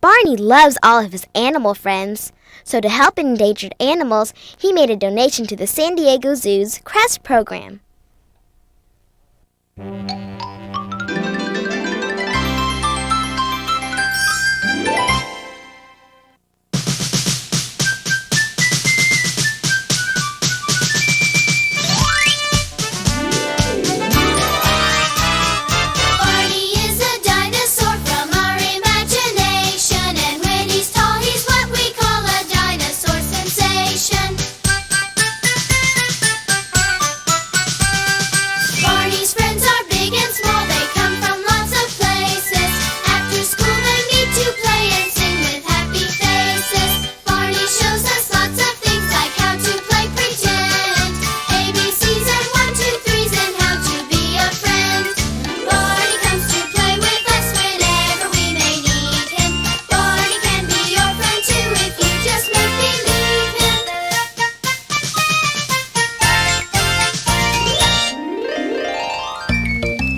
Barney loves all of his animal friends, so to help endangered animals, he made a donation to the San Diego Zoo's CREST program.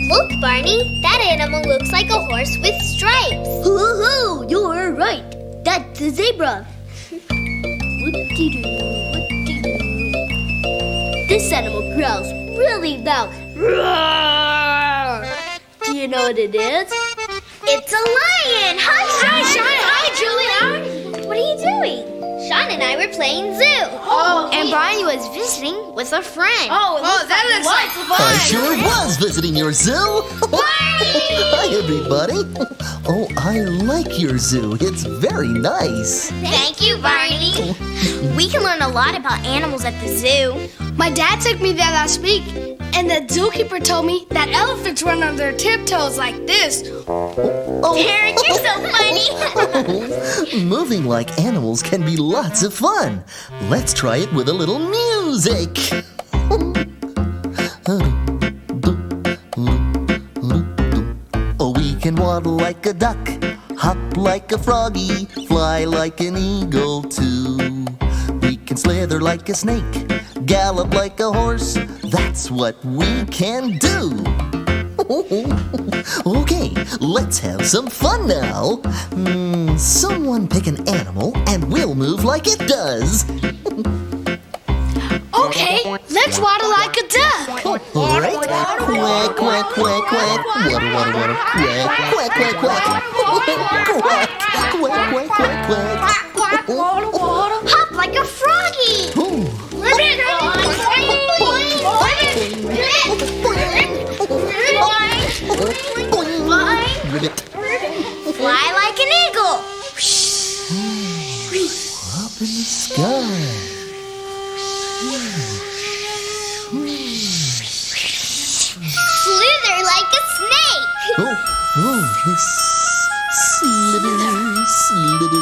Look, Barney, that animal looks like a horse with stripes. Hoo-hoo, you're right. That's a zebra. This animal growls really loud. Do you know what it is? It's a lion. Hi, Sean. Hi, Julia. What are you doing? Sean and I were playing zoo. And Barney was visiting with a friend. That looks like fun. I sure was visiting your zoo. Hi, everybody. Oh, I like your zoo. It's very nice. Thank you, Barney. We can learn a lot about animals at the zoo. My dad took me there last week, and the zookeeper told me that elephants run on their tiptoes like this. Derek, you're so funny. Moving like animals can be lots of fun. Let's try it with a little music. Oh, we can waddle like a duck, hop like a froggy, fly like an eagle too. We can slither like a snake, gallop like a horse. That's what we can do. Okay, let's have some fun now. Someone pick an animal and we'll move like it does. Okay, let's waddle like a duck. All right. Quack, quack, quack, quack. Waddle, waddle, waddle. Quack, quack, quack, quack. Quack, quack, quack, quack, quack. Hop like a froggy. Ribbit. Fly like an eagle. Up in the sky. Slither like a snake. Yes. Slither, slither,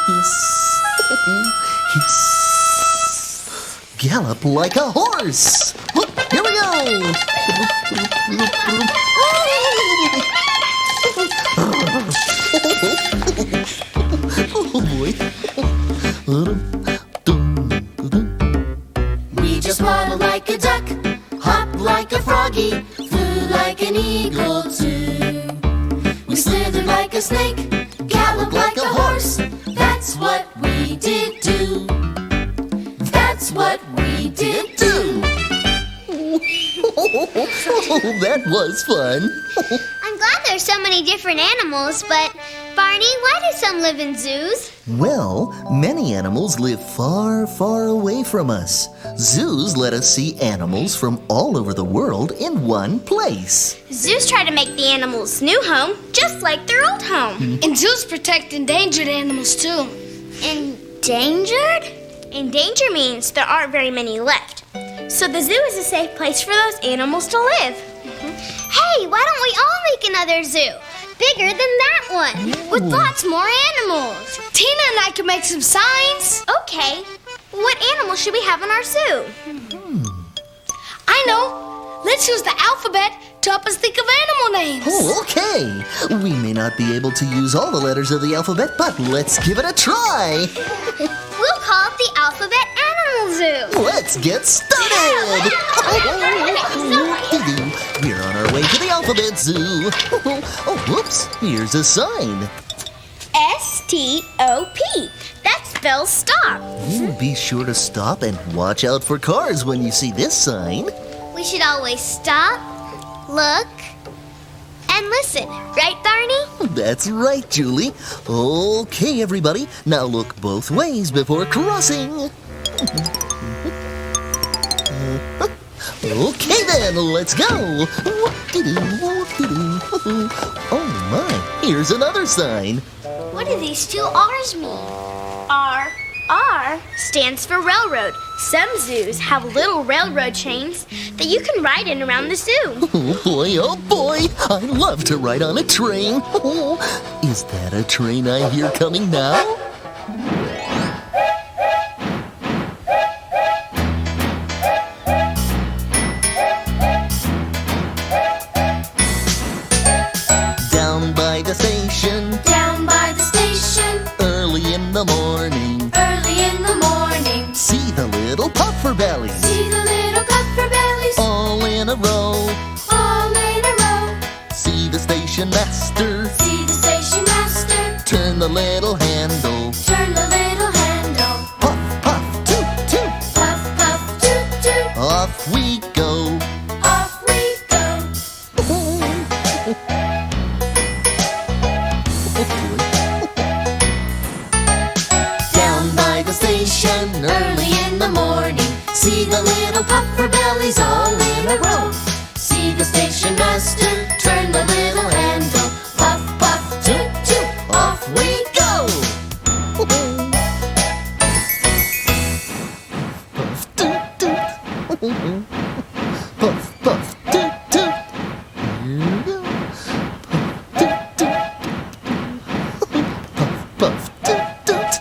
yes. Yes. Gallop like a horse. Here we go. Oh boy. We just waddle like a duck, hop like a froggy, flew like an eagle too. We slither like a snake, gallop like a horse. That's what we did do. That's what we did do. Oh, that was fun. I'm glad there's so many different animals, but Barney, why do some live in zoos? Well, many animals live far, far away from us. Zoos let us see animals from all over the world in one place. Zoos try to make the animals' new home just like their old home. And zoos protect endangered animals too. Endangered? Endanger means there aren't very many left. So the zoo is a safe place for those animals to live. Hey, why don't we all make another zoo? Bigger than that one, with lots more animals. Tina and I can make some signs. Okay, what animals should we have in our zoo? I know. Let's use the alphabet to help us think of animal names. Oh, okay. We may not be able to use all the letters of the alphabet, but let's give it a try. We'll call it the Alphabet Animal Zoo. Let's get started. We're on our way to the Alphabet Zoo. Oh, whoops. Here's a sign. S-T-O-P. That spells stop. Be sure to stop and watch out for cars when you see this sign. We should always stop, look, and listen. Right, Barney? That's right, Julie. Okay, everybody. Now look both ways before crossing. Okay then, let's go. Oh my, here's another sign. What do these two R's mean? R stands for railroad. Some zoos have little railroad trains that you can ride in around the zoo. Oh boy, I love to ride on a train. Is that a train I hear coming now? Down by the station, Down by the station, early in the morning, early in the morning. see the little puffer bellies, See the little puffer bellies, all in a row. all in a row. See the station master, See the station master, turn the little handle. turn the little handle. Puff, puff, toot, toot, Puff, puff, toot, toot. off we go. Off we go. Down by the station, Early in the morning, see the little puffer bellies all in a row. See the station master, turn the little handle. Puff, puff, toot, toot. off we go. Puff, toot, toot. Puff, puff, toot, toot. Here we go. Puff, toot, toot.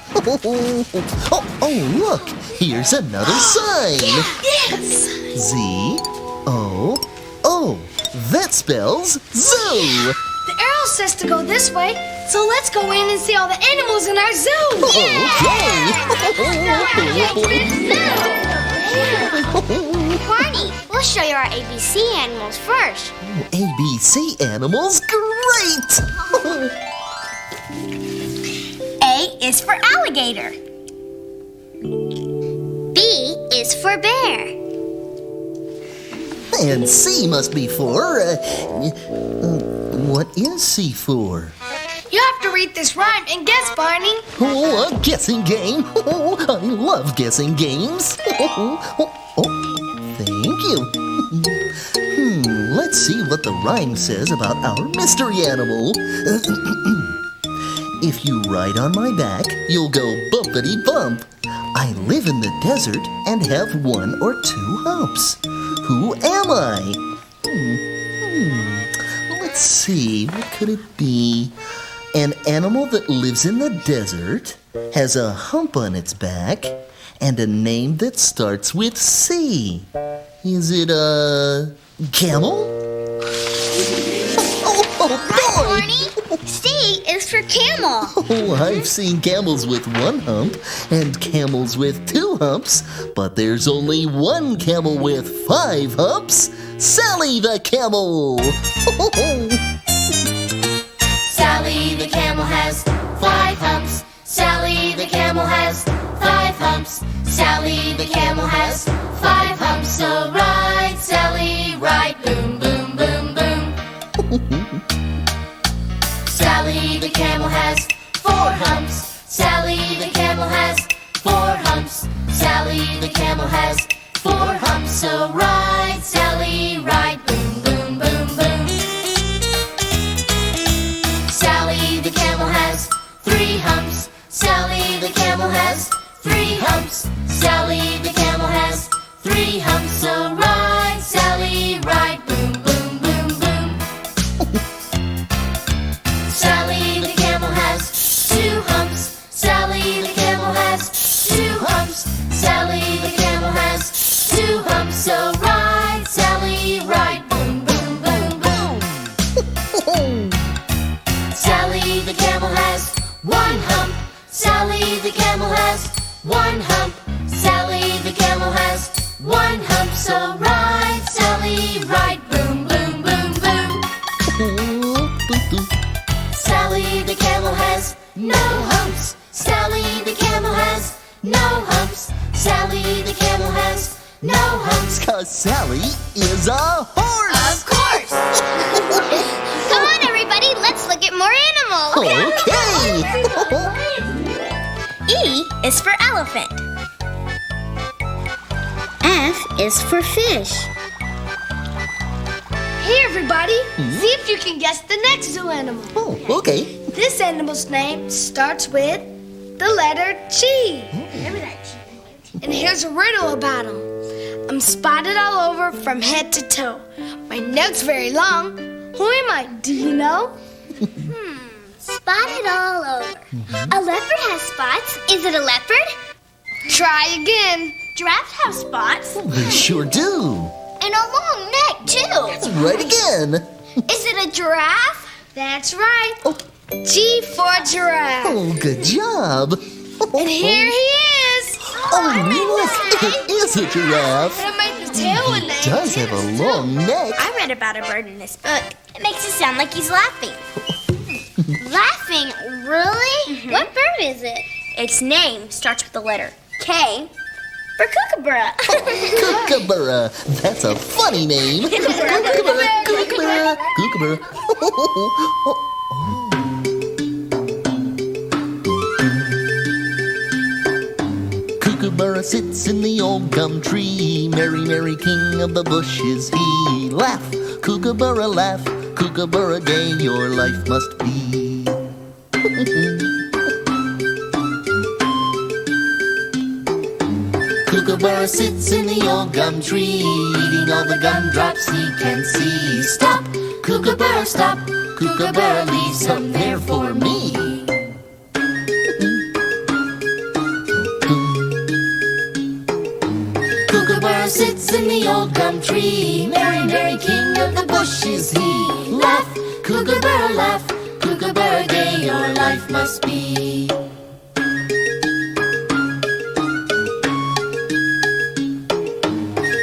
Oh, look, here's another sign. Yes! Z-O-O. That spells zoo. The arrow says to go this way, so let's go in and see all the animals in our zoo. Barney, we'll show you our ABC animals first. ABC animals, great! A is for alligator. B is for bear. And C must be for. What is C for? You have to read this rhyme and guess, Barney. Oh, a guessing game. Oh, I love guessing games. Thank you. Let's see what the rhyme says about our mystery animal. If you ride on my back, you'll go bumpity bump. I live in the desert and have 1 or 2 humps. Who am I? Let's see, what could it be? An animal that lives in the desert, has a hump on its back, and a name that starts with C. Is it a camel? Oh boy! Barney, C is for camel. Oh, I've seen camels with 1 hump and camels with 2 humps, but there's only 1 camel with 5 humps. Sally the camel! Sally the camel has 5 humps. Sally the camel has 5 humps. Sally the camel has 5 humps. So ride, Sally, ride, boom, boom, boom, boom. Sally the camel has 4 humps. Sally the camel has 4 humps. Sally the camel has 4 humps. So ride, Sally, ride, boom, boom, boom, boom. Sally the camel has 3 humps. Sally the camel has 3 humps. Sally the camel has 3 humps. So ride, Sally, ride, boom, boom, boom, boom. Sally the camel has 2 humps. Sally the camel has 2 humps. Sally the camel has 2 humps. So ride, Sally, ride, boom, boom, boom, boom. Sally the camel has 1 hump. Sally the camel has 1 hump. Sally the camel has 1 hump. So ride, Sally, ride, boom, boom, boom, boom. Sally the camel has no humps. Sally the camel has no humps. Sally the camel has no humps. 'Cause Sally is a horse. Of course! Come on, everybody, let's look at more animals. Okay. E is for elephant. F is for fish. Hey, everybody. See if you can guess the next zoo animal. Oh, okay. This animal's name starts with the letter G. And here's a riddle about him. I'm spotted all over from head to toe. My neck's very long. Who am I? Do you know? Spotted all over. A leopard has spots. Is it a leopard? Try again. Giraffes have spots. They sure do. And a long neck, too. Right again. Is it a giraffe? That's right. G for giraffe. Oh, good job. And here he is. Oh, look, it is a giraffe. That made the tail He does have a long neck. I read about a bird in this book. It makes it sound like he's laughing. Laughing? Really? What bird is it? Its name starts with the letter K for kookaburra. Kookaburra. That's a funny name. Kookaburra, kookaburra, kookaburra. Kookaburra sits in the old gum tree. Merry, merry king of the bush is he. Laugh, kookaburra, laugh. Kookaburra gay your life must be. Kookaburra sits in the old gum tree, eating all the gumdrops he can see. Stop, kookaburra, stop. Kookaburra, leave some there for me. Kookaburra sits in the old gum tree. Merry, merry king of the bush is he. Laugh, kookaburra, laugh. Kookaburra gay your life must be.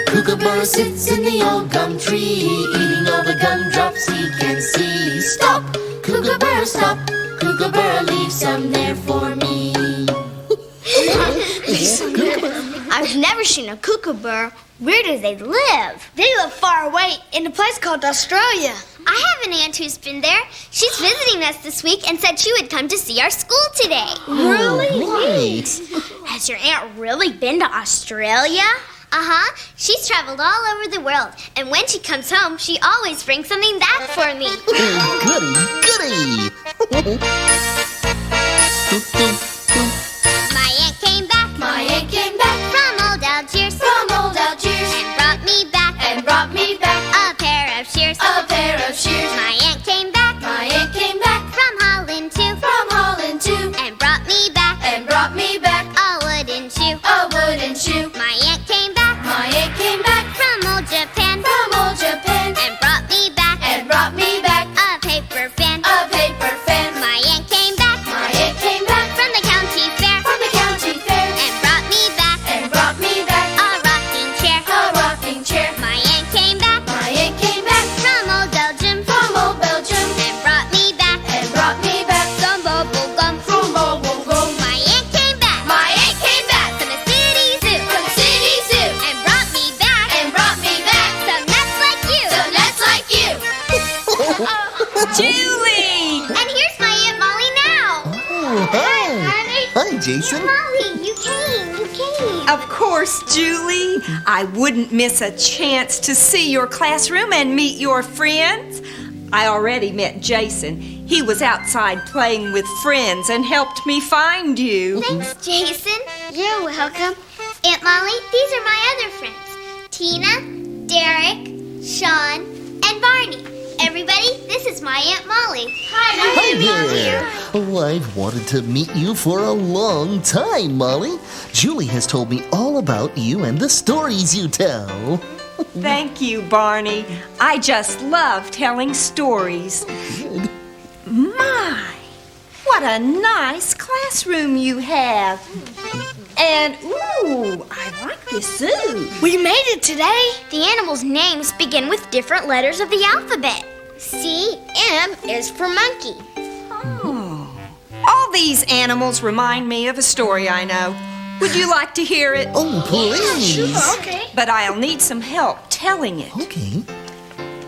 Kookaburra sits in the old gum tree, eating all the gumdrops he can see. Stop, kookaburra, stop. Kookaburra, leave some there for me. I've never seen a kookaburra. Where do they live? They live far away in a place called Australia. I have an aunt who's been there. She's visiting us this week and said she would come to see our school today. Really? Right. Has your aunt really been to Australia? Uh-huh. She's traveled all over the world. And when she comes home, she always brings something back for me. Goody, goody. My aunt came back. My aunt came back From old Algiers. from old Algiers And brought me back. and brought me back A pair of shears. a pair of shears. My aunt came back. My aunt came back From Holland too. from Holland too And brought me back. and brought me back A wooden shoe. a wooden shoe. My aunt came back. My aunt came back From old Japan. from old Japan And brought me back. and brought me back A paper fan. a paper fan. My aunt came back. My aunt came back From the county fair. from the county fair And brought me back. and brought me back A rocking chair. a rocking chair. My aunt came back. My aunt came back From old Belgium. from old Belgium And brought me back. and brought me back Some bubble gum. from bubble gum. My aunt came back. My aunt came back From the city zoo. from the city zoo And brought me back. and brought me back Some nuts like you. some nuts like you. Julie! And here's my Aunt Molly now. Oh, hi. Hi, Jason. Molly, you came. Of course, Julie. I wouldn't miss a chance to see your classroom and meet your friends. I already met Jason. He was outside playing with friends and helped me find you. Thanks, Jason. You're welcome. Aunt Molly, these are my other friends. Tina, Derek, Sean, and Barney. Everybody, this is my Aunt Molly. Hi, Hi there. Oh, I've wanted to meet you for a long time, Molly. Julie has told me all about you and the stories you tell. Thank you, Barney. I just love telling stories. My, what a nice classroom you have. And, ooh, I like this zoo. We made it today. The animals' names begin with different letters of the alphabet. C, M is for monkey. All these animals remind me of a story I know. Would you like to hear it? Oh, please. Okay. But I'll need some help telling it. Okay.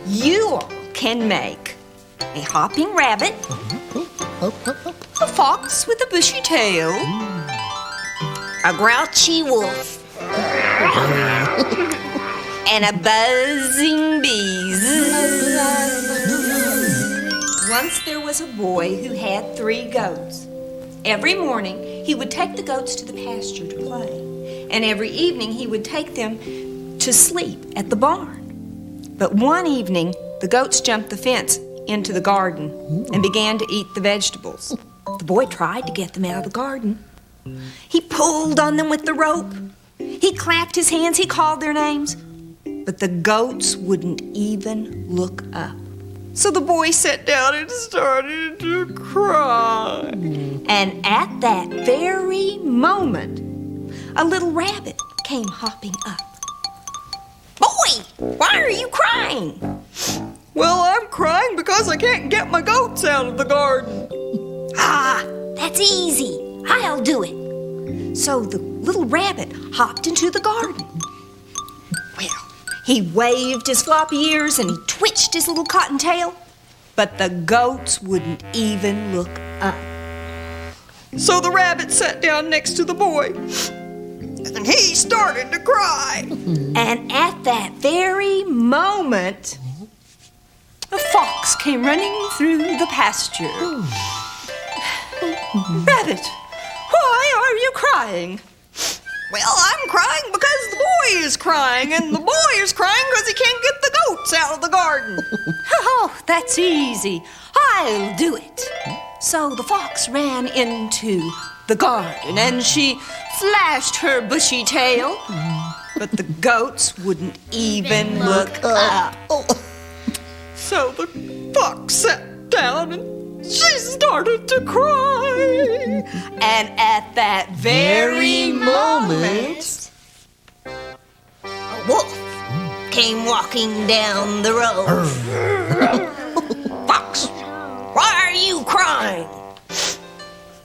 You all can make a hopping rabbit, a fox with a bushy tail, a grouchy wolf, and a buzzing bee. Once there was a boy who had 3 goats. Every morning, he would take the goats to the pasture to play, and every evening he would take them to sleep at the barn. But one evening, the goats jumped the fence into the garden and began to eat the vegetables. The boy tried to get them out of the garden. He pulled on them with the rope. He clapped his hands, he called their names. But the goats wouldn't even look up. So the boy sat down and started to cry. And at that very moment, a little rabbit came hopping up. Boy, why are you crying? Well, I'm crying because I can't get my goats out of the garden. Ah, that's easy. I'll do it. So the little rabbit hopped into the garden. Well, he waved his floppy ears and he twitched his little cotton tail, but the goats wouldn't even look up. So the rabbit sat down next to the boy, and he started to cry. And at that very moment, a fox came running through the pasture. Rabbit, why are you crying? Well, I'm crying because the boy is crying, and the boy is crying because he can't get the goats out of the garden. Oh, that's easy. I'll do it. So the fox ran into the garden, and she flashed her bushy tail, but the goats wouldn't even look up. So the fox sat down and she started to cry. And at that very moment, a wolf came walking down the road. Fox, why are you crying?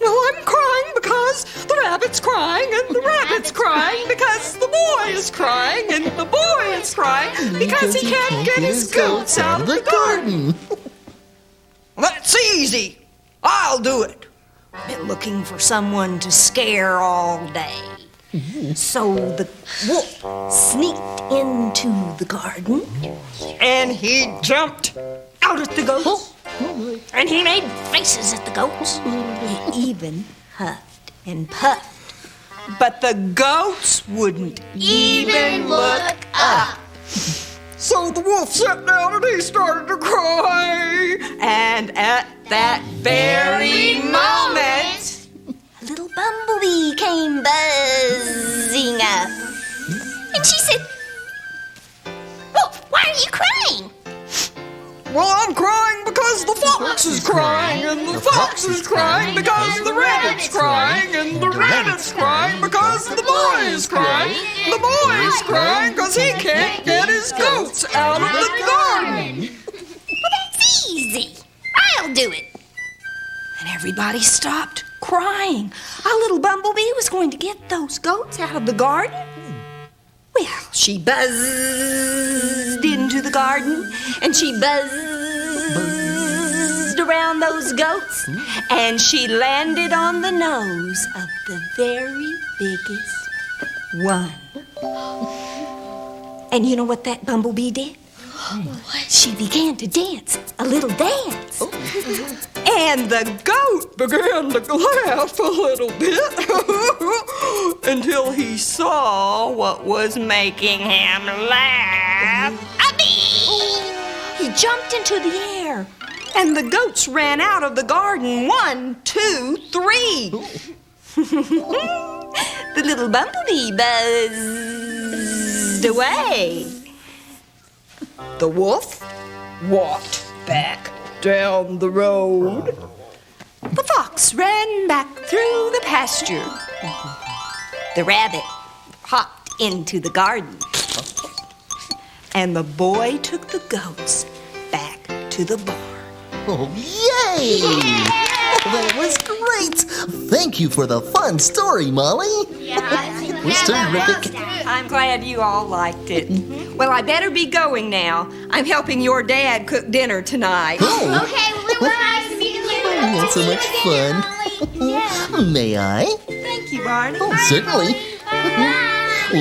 Well, I'm crying because the rabbit's crying, and the rabbit's crying because the boy is crying, and the boy is crying because he can't get his goats out of the garden. That's easy. I'll do it. I've been looking for someone to scare all day. So the wolf sneaked into the garden, and he jumped out at the goats, and he made faces at the goats. He even huffed and puffed, but the goats wouldn't even look up. So the wolf sat down and he started to cry. And at that very moment, a little bumblebee came buzzing up. And she said, Wolf, why are you crying? Well, I'm crying because the fox is crying, and the fox is crying because the rabbit's crying, and the rabbit's crying because the boy is crying. The boy is crying because he can't get his goats out of the garden. Well, that's easy. I'll do it. And everybody stopped crying. Our little bumblebee was going to get those goats out of the garden. Well, she buzzed into the garden, and she buzzed around those goats, and she landed on the nose of the very biggest one. And you know what that bumblebee did? She began to dance, a little dance. And the goat began to laugh a little bit until he saw what was making him laugh. A bee! He jumped into the air, and the goats ran out of the garden. 1, 2, 3. The little bumblebee buzzed away. The wolf walked back down the road. The fox ran back through the pasture. The rabbit hopped into the garden. And the boy took the goats back to the barn. Oh, yay! That was great. Thank you for the fun story, Molly. It was terrific. I'm glad you all liked it. Well, I better be going now. I'm helping your dad cook dinner tonight. Oh, Okay, well, it was nice meeting you. that's so much fun. May I? Thank you, Barney. Oh, certainly.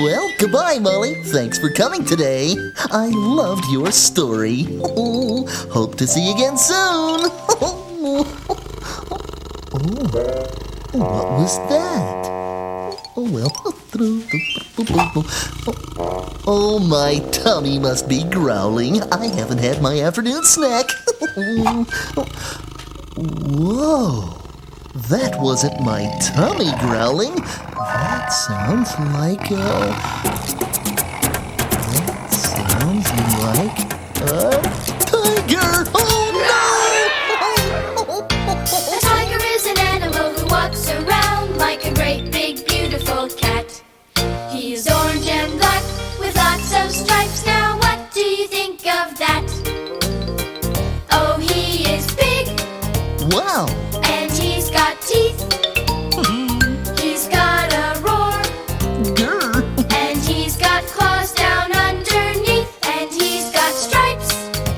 Well, goodbye, Molly. Thanks for coming today. I loved your story. Hope to see you again soon. What was that? Oh, well. Oh, my tummy must be growling. I haven't had my afternoon snack. Whoa. That wasn't my tummy growling. That sounds like a tiger. Oh no! A tiger is an animal who walks around like a great big beautiful cat. He is orange and black with lots of stripes. Now what do you think of that? Oh, he is big. Wow! And he's got teeth. He's got a roar. Grr! And he's got claws down underneath. And he's got stripes.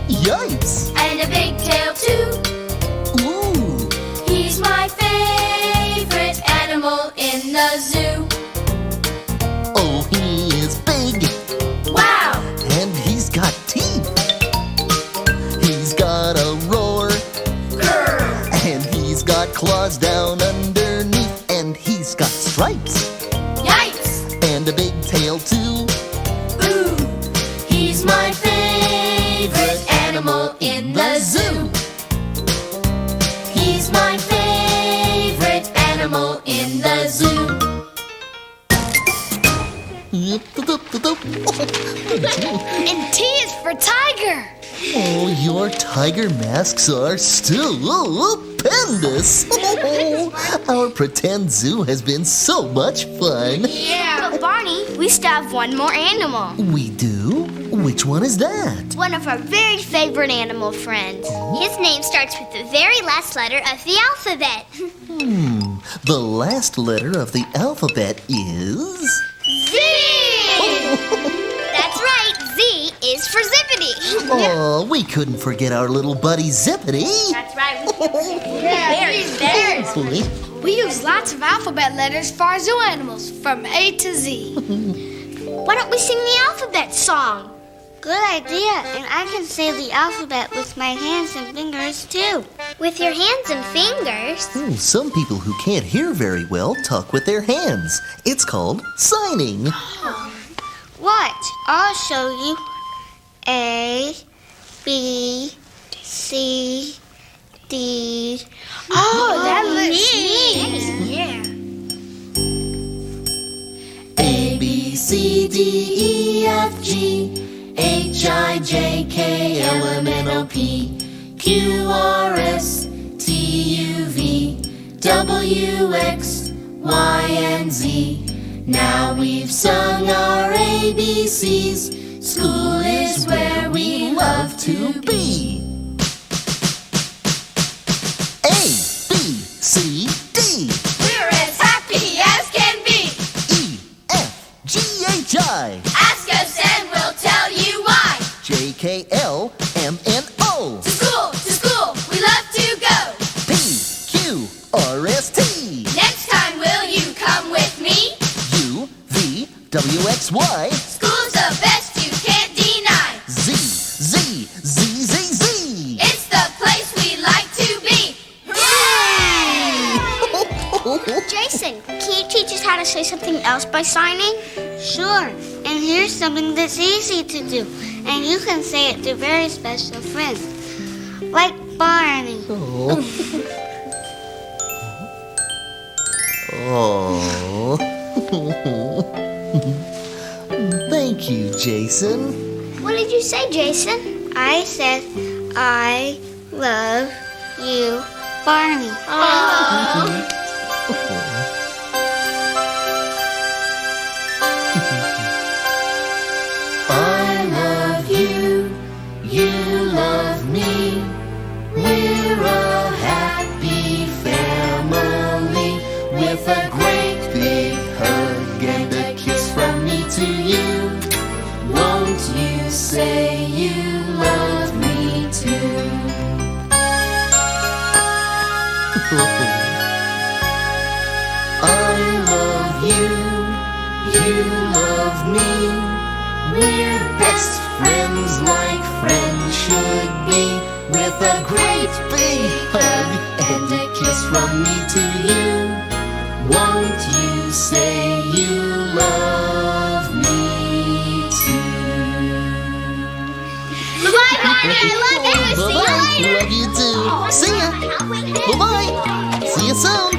Yikes! And a big tail too. Ooh! He's my favorite animal in the zoo. Oh, he is big, Wow! and he's got teeth. He's got a roar, Grr! and he's got claws down underneath, and he's got stripes, Yikes! and a big tail too. Ooh! He's my favorite animal in the zoo. He's my favorite animal in the zoo. And T is for tiger. Oh, your tiger masks are stupendous. Our pretend zoo has been so much fun. Yeah. But Barney, we still have one more animal. We do? Which one is that? One of our very favorite animal friends. His name starts with the very last letter of the alphabet. The last letter of the alphabet is... Z! That's right, Z is for Zippity. Oh, we couldn't forget our little buddy Zippity. That's right. Very. We use lots of alphabet letters for our zoo animals, from A to Z. Why don't we sing the alphabet song? Good idea, and I can say the alphabet with my hands and fingers too. With your hands and fingers? Some people who can't hear very well talk with their hands. It's called signing. Watch, I'll show you. A, B, C, D. Oh, that looks neat. Yeah. A, B, C, D, E, F, G, H, I, J, K, L, M, N, O, P, Q, R, S, T, U, V, W, X, Y, and Z. Now we've sung our ABCs. School is where we love to be. A, B, C, D, We're as happy as can be. E, F, G, H, I, Ask us and we'll tell you why. J, K, L, M, N, O, To school, we love to go. P, Q, R, S, T, Next time, will you come with me? U, V, W, X, Y, School's the best, you can't deny. Z, Z, Z, Z, Z. It's the place we like to be. Hooray! Jason, can you teach us how to say something else by signing? Sure, and here's something that's easy to do, and you can say it to very special friends, like Barney. Oh. Thank you, Jason. What did you say, Jason? I said, I love you, Barney. I love you, you love me. We're a happy family. I love you, you love me. We're best friends like friends should be. With a great big hug and a kiss from me to you. Won't you say you love me too? Bye, Barney. I love you. See you Bye-bye. later. Love you too. See ya. Bye-bye. See you soon.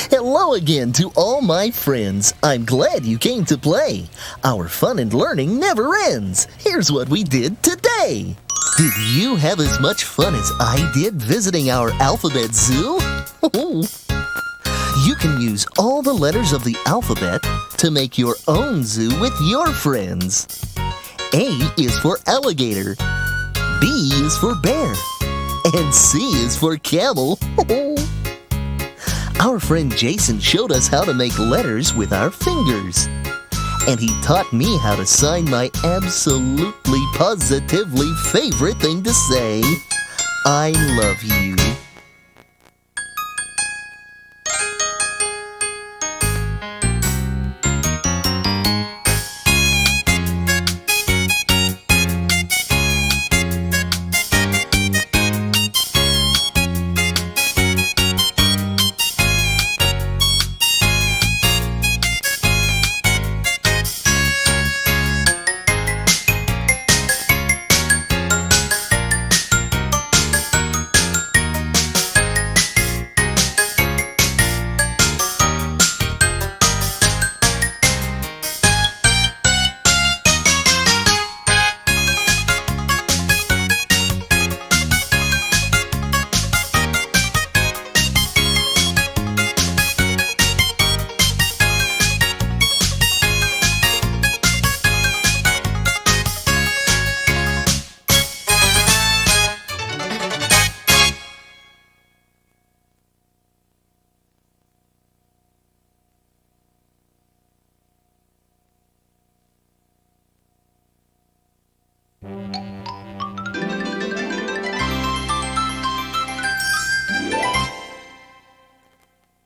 Hello again to all my friends. I'm glad you came to play. Our fun and learning never ends. Here's what we did today. Did you have as much fun as I did visiting our alphabet zoo? You can use all the letters of the alphabet to make your own zoo with your friends. A is for alligator, B is for bear, and C is for camel. Our friend Jason showed us how to make letters with our fingers. And he taught me how to sign my absolutely positively favorite thing to say, I love you.